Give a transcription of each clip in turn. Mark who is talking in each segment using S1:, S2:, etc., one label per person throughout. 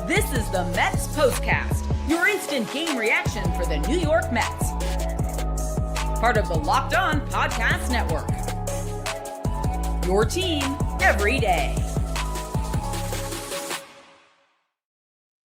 S1: This is the METS POSTCAST, your instant game reaction for the New York Mets. Part of the Locked On Podcast Network. Your team every day.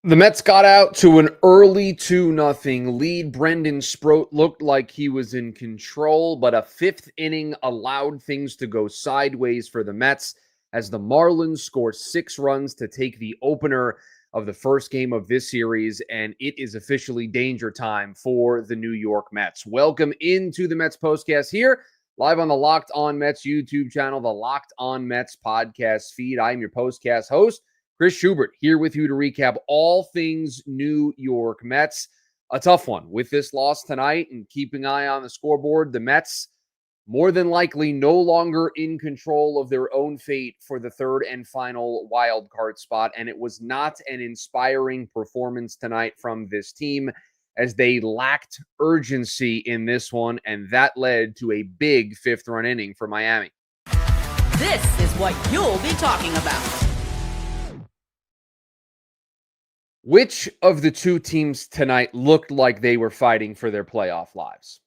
S2: The Mets got out to an early 2-0 lead. Brendan Sproat looked like he was in control, but a fifth inning allowed things to go sideways for the Mets as the Marlins scored 6 runs to take the opener of the first game of this series, and it is officially danger time for the New York Mets. Welcome into the Mets Postcast here, live on the Locked On Mets YouTube channel, the Locked On Mets podcast feed. I am your Postcast host, Chris Schubert, here with you to recap all things New York Mets. A tough one with this loss tonight, and keeping an eye on the scoreboard. The Mets more than likely no longer in control of their own fate for the third and final wild card spot, and it was not an inspiring performance tonight from this team as they lacked urgency in this one, and that led to a big fifth-run inning for Miami.
S1: This is what you'll be talking about.
S2: Which of the two teams tonight looked like they were fighting for their playoff lives?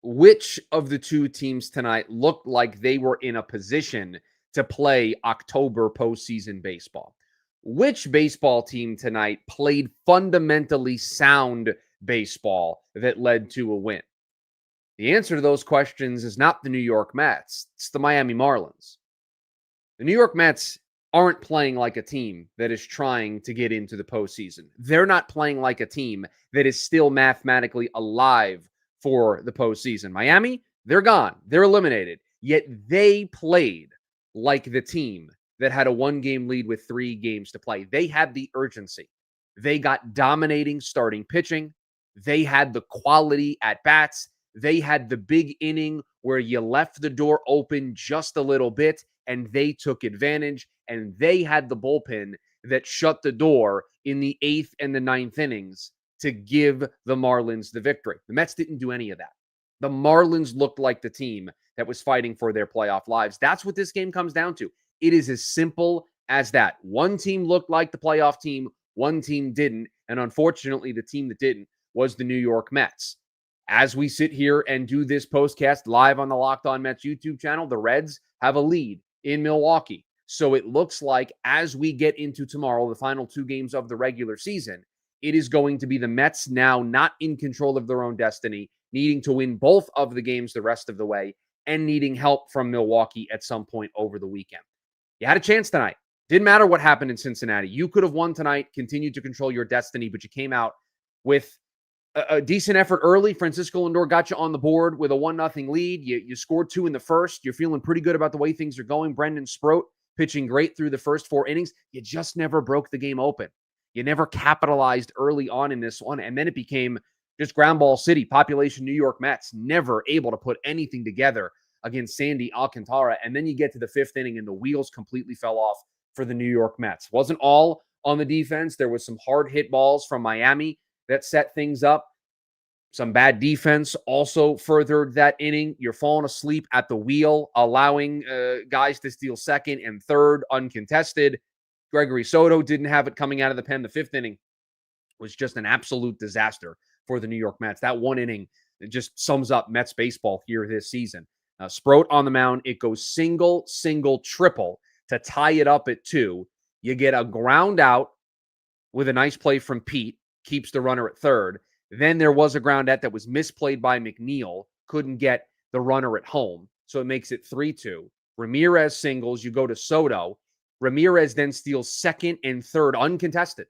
S2: Which of the two teams tonight looked like they were in a position to play October postseason baseball? Which baseball team tonight played fundamentally sound baseball that led to a win? The answer to those questions is not the New York Mets. It's the Miami Marlins. The New York Mets aren't playing like a team that is trying to get into the postseason. They're not playing like a team that is still mathematically alive for the postseason. Miami, they're gone. They're eliminated. Yet they played like the team that had a 1-game lead with 3 games to play. They had the urgency. They got dominating starting pitching. They had the quality at bats. They had the big inning where you left the door open just a little bit, and they took advantage. And they had the bullpen that shut the door in the 8th and the 9th innings to give the Marlins the victory. The Mets didn't do any of that. The Marlins looked like the team that was fighting for their playoff lives. That's what this game comes down to. It is as simple as that. One team looked like the playoff team, one team didn't. And unfortunately, the team that didn't was the New York Mets. As we sit here and do this postcast live on the Locked On Mets YouTube channel, the Reds have a lead in Milwaukee. So it looks like as we get into tomorrow, the final 2 games of the regular season, it is going to be the Mets now not in control of their own destiny, needing to win both of the games the rest of the way, and needing help from Milwaukee at some point over the weekend. You had a chance tonight. Didn't matter what happened in Cincinnati. You could have won tonight, continued to control your destiny, but you came out with a decent effort early. Francisco Lindor got you on the board with a 1-0 lead. You scored 2 in the first. You're feeling pretty good about the way things are going. Brendan Sproat pitching great through the first 4 innings. You just never broke the game open. You never capitalized early on in this one, and then it became just ground ball city. Population New York Mets, never able to put anything together against Sandy Alcantara, and then you get to the 5th inning, and the wheels completely fell off for the New York Mets. Wasn't all on the defense. There was some hard hit balls from Miami that set things up. Some bad defense also furthered that inning. You're falling asleep at the wheel, allowing guys to steal second and third uncontested. Gregory Soto didn't have it coming out of the pen. The 5th inning was just an absolute disaster for the New York Mets. That 1 inning, it just sums up Mets baseball here this season. Sproat on the mound. It goes single, triple to tie it up at 2. You get a ground out with a nice play from Pete. Keeps the runner at third. Then there was a ground out that was misplayed by McNeil. Couldn't get the runner at home. So it makes it 3-2. Ramirez singles. You go to Soto. Ramirez then steals second and third uncontested.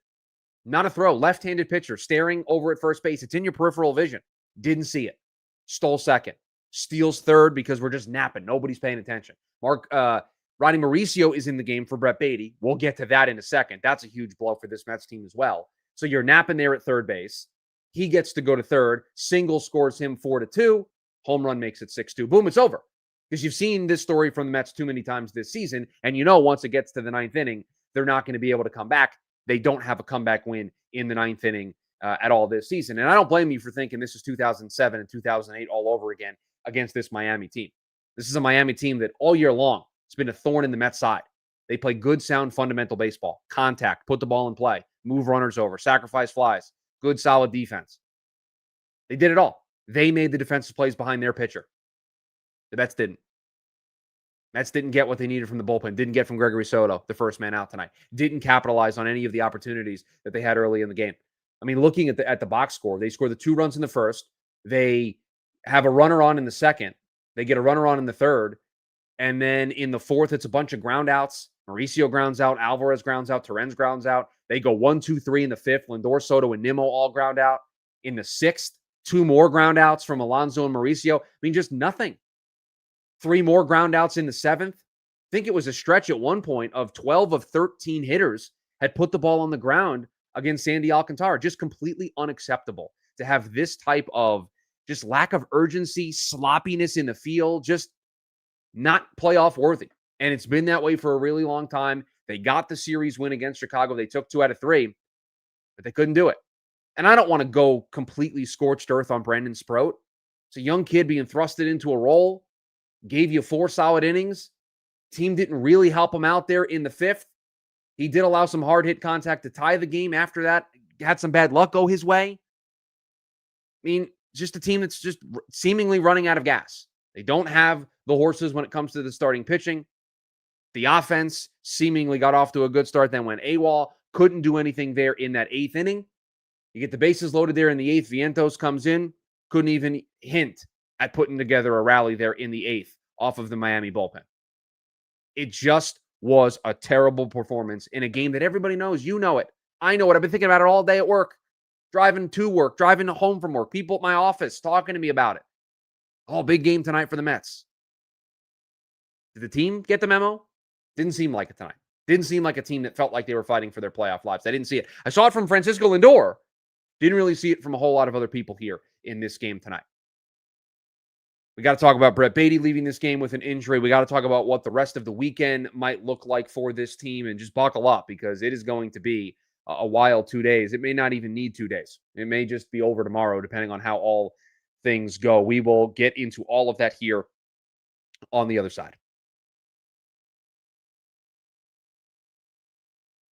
S2: Not a throw. Left-handed pitcher staring over at first base. It's in your peripheral vision. Didn't see it. Stole second. Steals third because we're just napping. Nobody's paying attention. Ronnie Mauricio is in the game for Brett Baty. We'll get to that in a second. That's a huge blow for this Mets team as well. So you're napping there at third base. He gets to go to third. Single scores him 4-2. Home run makes it 6-2. Boom, it's over. Because you've seen this story from the Mets too many times this season, and you know once it gets to the 9th inning, they're not going to be able to come back. They don't have a comeback win in the 9th inning at all this season. And I don't blame you for thinking this is 2007 and 2008 all over again against this Miami team. This is a Miami team that all year long has been a thorn in the Mets' side. They play good, sound, fundamental baseball. Contact, put the ball in play, move runners over, sacrifice flies, good, solid defense. They did it all. They made the defensive plays behind their pitcher. The Mets didn't. Mets didn't get what they needed from the bullpen, didn't get from Gregory Soto, the first man out tonight, didn't capitalize on any of the opportunities that they had early in the game. I mean, looking at the box score, they score the 2 runs in the first. They have a runner on in the second. They get a runner on in the third. And then in the fourth, it's a bunch of ground outs. Mauricio grounds out. Alvarez grounds out. Terens grounds out. They go 1, 2, 3 in the fifth. Lindor, Soto, and Nimmo all ground out. In the sixth, 2 more ground outs from Alonso and Mauricio. I mean, just nothing. 3 more ground outs in the seventh. I think it was a stretch at one point of 12 of 13 hitters had put the ball on the ground against Sandy Alcantara. Just completely unacceptable to have this type of just lack of urgency, sloppiness in the field, just not playoff worthy. And it's been that way for a really long time. They got the series win against Chicago. They took 2 out of 3, but they couldn't do it. And I don't want to go completely scorched earth on Brandon Sproat. It's a young kid being thrusted into a role, gave you 4 solid innings. Team didn't really help him out there in the fifth. He did allow some hard hit contact to tie the game. After that, had some bad luck go his way. I mean, just a team that's just seemingly running out of gas. They don't have the horses when it comes to the starting pitching. The offense seemingly got off to a good start, then went AWOL. Couldn't do anything there in that 8th inning. You get the bases loaded there in the 8th. Vientos comes in. Couldn't even hint at putting together a rally there in the 8th off of the Miami bullpen. It just was a terrible performance in a game that everybody knows. You know it. I know it. I've been thinking about it all day at work. Driving to work, driving home from work. People at my office talking to me about it. Oh, big game tonight for the Mets. Did the team get the memo? Didn't seem like it tonight. Didn't seem like a team that felt like they were fighting for their playoff lives. I didn't see it. I saw it from Francisco Lindor. Didn't really see it from a whole lot of other people here in this game tonight. We got to talk about Brett Baty leaving this game with an injury. We got to talk about what the rest of the weekend might look like for this team, and just buckle up because it is going to be a wild 2 days. It may not even need 2 days. It may just be over tomorrow, depending on how all things go. We will get into all of that here on the other side.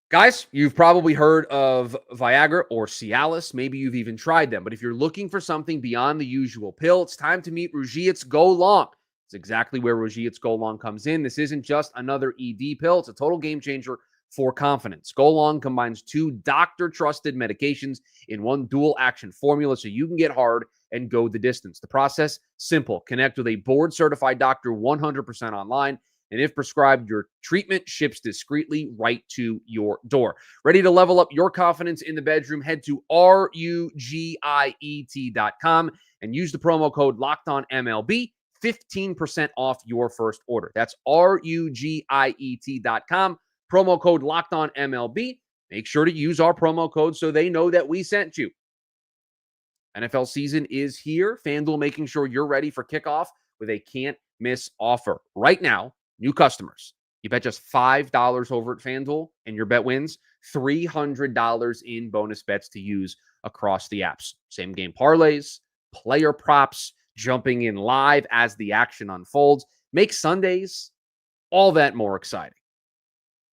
S2: Guys, you've probably heard of Viagra or Cialis. Maybe you've even tried them. But if you're looking for something beyond the usual pill, it's time to meet Rugiet's Go Long. It's exactly where Rugiet's Go Long comes in. This isn't just another ED pill. It's a total game changer for confidence. Go Long combines 2 doctor-trusted medications in one dual-action formula so you can get hard and go the distance. The process, simple. Connect with a board-certified doctor 100% online. And if prescribed, your treatment ships discreetly right to your door. Ready to level up your confidence in the bedroom? Head to RUGIET.com and use the promo code LOCKEDONMLB, 15% off your first order. That's RUGIET.com, promo code LOCKEDONMLB. Make sure to use our promo code so they know that we sent you. NFL season is here. FanDuel making sure you're ready for kickoff with a can't-miss offer. Right now, new customers, you bet just $5 over at FanDuel and your bet wins $300 in bonus bets to use across the apps. Same game parlays, player props, jumping in live as the action unfolds. Make Sundays all that more exciting.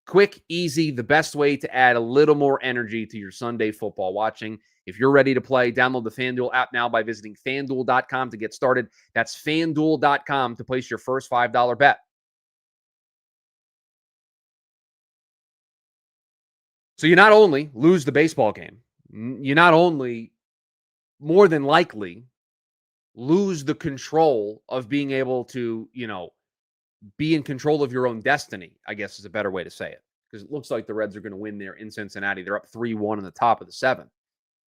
S2: Quick, easy, the best way to add a little more energy to your Sunday football watching. If you're ready to play, download the FanDuel app now by visiting FanDuel.com to get started. That's FanDuel.com to place your first $5 bet. So you not only lose the baseball game, you not only more than likely lose the control of being able to, be in control of your own destiny, I guess is a better way to say it. Because it looks like the Reds are going to win there in Cincinnati. They're up 3-1 in the top of the 7th.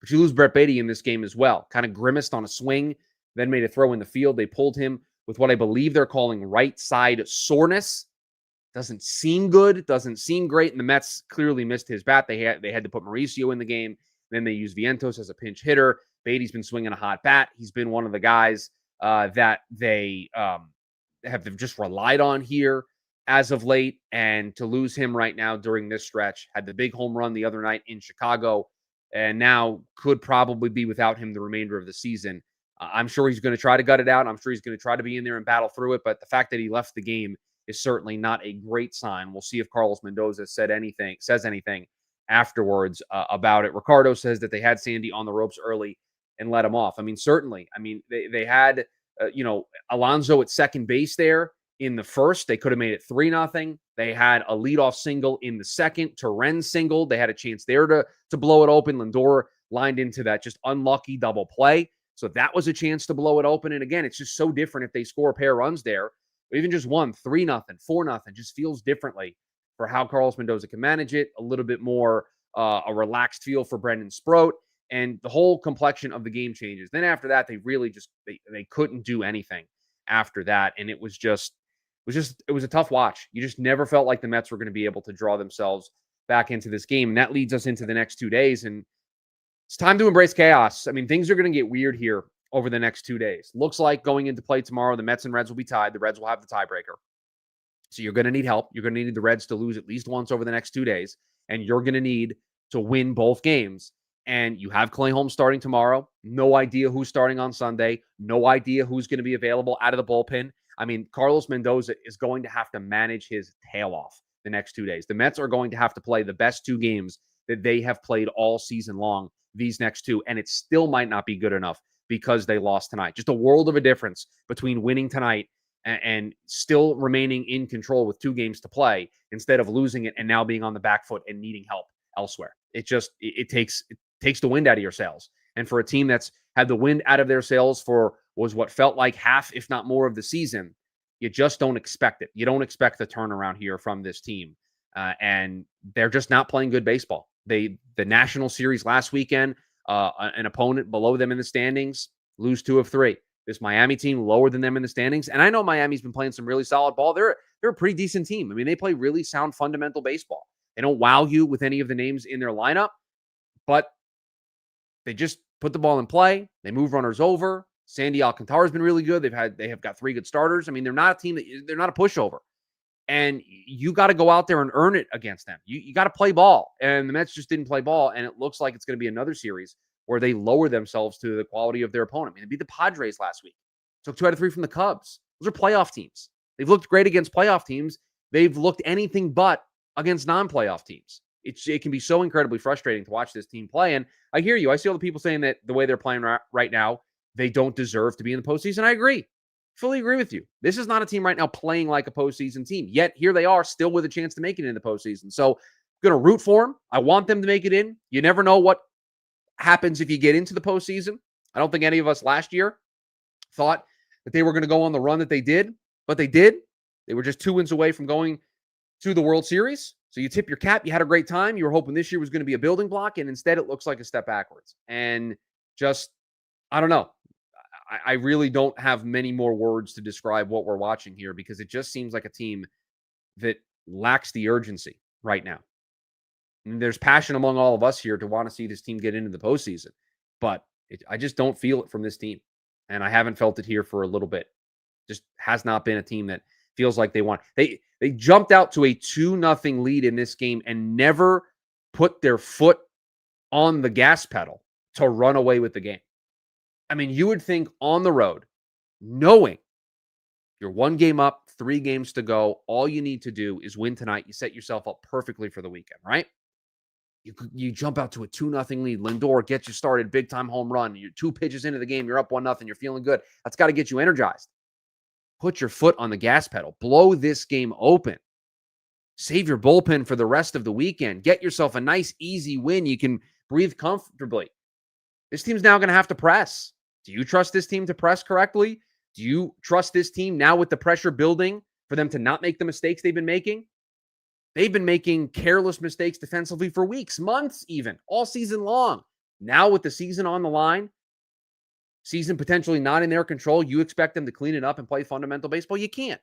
S2: But you lose Brett Baty in this game as well. Kind of grimaced on a swing, then made a throw in the field. They pulled him with what I believe they're calling right side soreness. Doesn't seem good, doesn't seem great, and the Mets clearly missed his bat. They had to put Mauricio in the game. Then they used Vientos as a pinch hitter. Baty's been swinging a hot bat. He's been one of the guys that they have just relied on here as of late. And to lose him right now during this stretch, had the big home run the other night in Chicago, and now could probably be without him the remainder of the season. I'm sure he's going to try to gut it out. I'm sure he's going to try to be in there and battle through it. But the fact that he left the game is certainly not a great sign. We'll see if Carlos Mendoza says anything afterwards about it. Ricardo says that they had Sandy on the ropes early and let him off. I mean, certainly. I mean, they had, Alonso at second base there in the first. They could have made it 3-0. They had a leadoff single in the second. Turen singled. They had a chance there to blow it open. Lindor lined into that just unlucky double play. So that was a chance to blow it open. And again, it's just so different if they score a pair of runs there. Or even just 1, 3-0, 4-0, just feels differently for how Carlos Mendoza can manage it. A little bit more a relaxed feel for Brendan Sproat. And the whole complexion of the game changes. Then after that, they really just they couldn't do anything after that. And it was a tough watch. You just never felt like the Mets were going to be able to draw themselves back into this game. And that leads us into the next 2 days. And it's time to embrace chaos. I mean, things are going to get weird here over the next 2 days. Looks like going into play tomorrow, the Mets and Reds will be tied. The Reds will have the tiebreaker. So you're going to need help. You're going to need the Reds to lose at least once over the next 2 days. And you're going to need to win both games. And you have Clay Holmes starting tomorrow. No idea who's starting on Sunday. No idea who's going to be available out of the bullpen. I mean, Carlos Mendoza is going to have to manage his tail off the next 2 days. The Mets are going to have to play the best 2 games that they have played all season long, these next 2. And it still might not be good enough because they lost tonight. Just a world of a difference between winning tonight and still remaining in control with 2 games to play instead of losing it and now being on the back foot and needing help elsewhere. It takes the wind out of your sails. And for a team that's had the wind out of their sails for what felt like half, if not more, of the season, you just don't expect it. You don't expect the turnaround here from this team. And they're just not playing good baseball. The National Series last weekend, an opponent below them in the standings, lose 2 of 3. This Miami team lower than them in the standings. And I know Miami's been playing some really solid ball. They're a pretty decent team. I mean, they play really sound fundamental baseball. They don't wow you with any of the names in their lineup, but they just put the ball in play. They move runners over. Sandy Alcantara's been really good. They have got 3 good starters. I mean, they're not a team they're not a pushover. And you got to go out there and earn it against them. You got to play ball. And the Mets just didn't play ball. And it looks like it's going to be another series where they lower themselves to the quality of their opponent. I mean, they beat the Padres last week. Took 2 out of 3 from the Cubs. Those are playoff teams. They've looked great against playoff teams. They've looked anything but against non-playoff teams. It can be so incredibly frustrating to watch this team play. And I hear you. I see all the people saying that the way they're playing right now, they don't deserve to be in the postseason. I agree. Fully agree with you. This is not a team right now playing like a postseason team. Yet here they are still with a chance to make it in the postseason. So I'm going to root for them. I want them to make it in. You never know what happens if you get into the postseason. I don't think any of us last year thought that they were going to go on the run that they did, but they did. They were just 2 wins away from going to the World Series. So you tip your cap. You had a great time. You were hoping this year was going to be a building block, and instead it looks like a step backwards. And just, I don't know. I really don't have many more words to describe what we're watching here because it just seems like a team that lacks the urgency right now. And there's passion among all of us here to want to see this team get into the postseason, but I just don't feel it from this team. And I haven't felt it here for a little bit. Just has not been a team that feels like they want. They jumped out to a 2-0 lead in this game and never put their foot on the gas pedal to run away with the game. I mean, you would think on the road, knowing you're 1 game up, 3 games to go, all you need to do is win tonight. You set yourself up perfectly for the weekend, right? You jump out to a 2-0 lead. Lindor gets you started, big-time home run. You're 2 pitches into the game. You're up 1-0. You're feeling good. That's got to get you energized. Put your foot on the gas pedal. Blow this game open. Save your bullpen for the rest of the weekend. Get yourself a nice, easy win. You can breathe comfortably. This team's now going to have to press. Do you trust this team to press correctly? Do you trust this team now with the pressure building for them to not make the mistakes they've been making? They've been making careless mistakes defensively for weeks, months even, all season long. Now with the season on the line, season potentially not in their control, you expect them to clean it up and play fundamental baseball? You can't.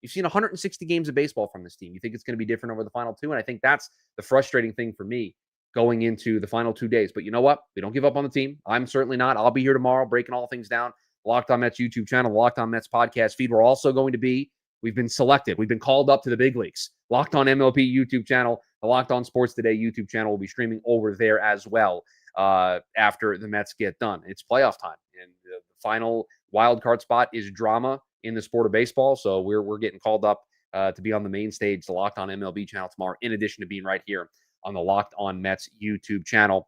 S2: You've seen 160 games of baseball from this team. You think it's going to be different over the final 2? And I think that's the frustrating thing for me going into the final 2 days. But you know what? We don't give up on the team. I'm certainly not. I'll be here tomorrow breaking all things down. Locked On Mets YouTube channel, Locked On Mets podcast feed. We're also going to be, we've been selected. We've been called up to the big leagues. Locked On MLB YouTube channel, the Locked On Sports Today YouTube channel will be streaming over there as well after the Mets get done. It's playoff time. And the final wild card spot is drama in the sport of baseball. So we're getting called up to be on the main stage, the Locked On MLB channel tomorrow, in addition to being right here on the Locked On Mets YouTube channel.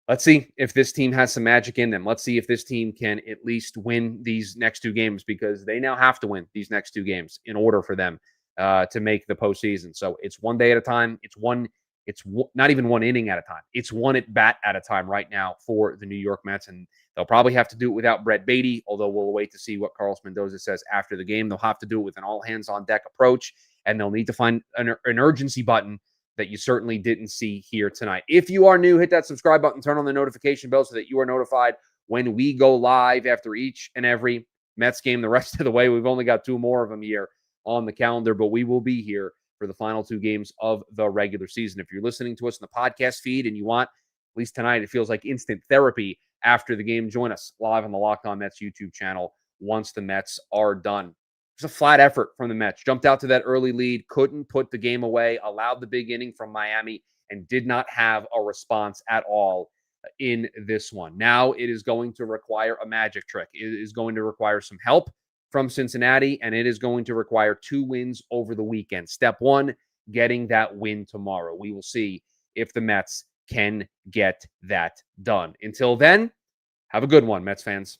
S2: Let's see if this team has some magic in them. Let's see if this team can at least win these next 2 games, because they now have to win these next 2 games in order for them to make the postseason. So it's one day at a time. Not even one inning at a time. It's one at bat at a time right now for the New York Mets. And they'll probably have to do it without Brett Baty, although we'll wait to see what Carlos Mendoza says after the game. They'll have to do it with an all-hands-on-deck approach, and they'll need to find an urgency button that you certainly didn't see here tonight. If you are new, hit that subscribe button, turn on the notification bell so that you are notified when we go live after each and every Mets game the rest of the way. We've only got 2 more of them here on the calendar, but we will be here for the final 2 games of the regular season. If you're listening to us in the podcast feed and you want, at least tonight, it feels like instant therapy after the game, join us live on the Locked On Mets YouTube channel once the Mets are done. It was a flat effort from the Mets. Jumped out to that early lead, couldn't put the game away, allowed the big inning from Miami, and did not have a response at all in this one. Now it is going to require a magic trick. It is going to require some help from Cincinnati, and it is going to require 2 wins over the weekend. Step 1, getting that win tomorrow. We will see if the Mets can get that done. Until then, have a good one, Mets fans.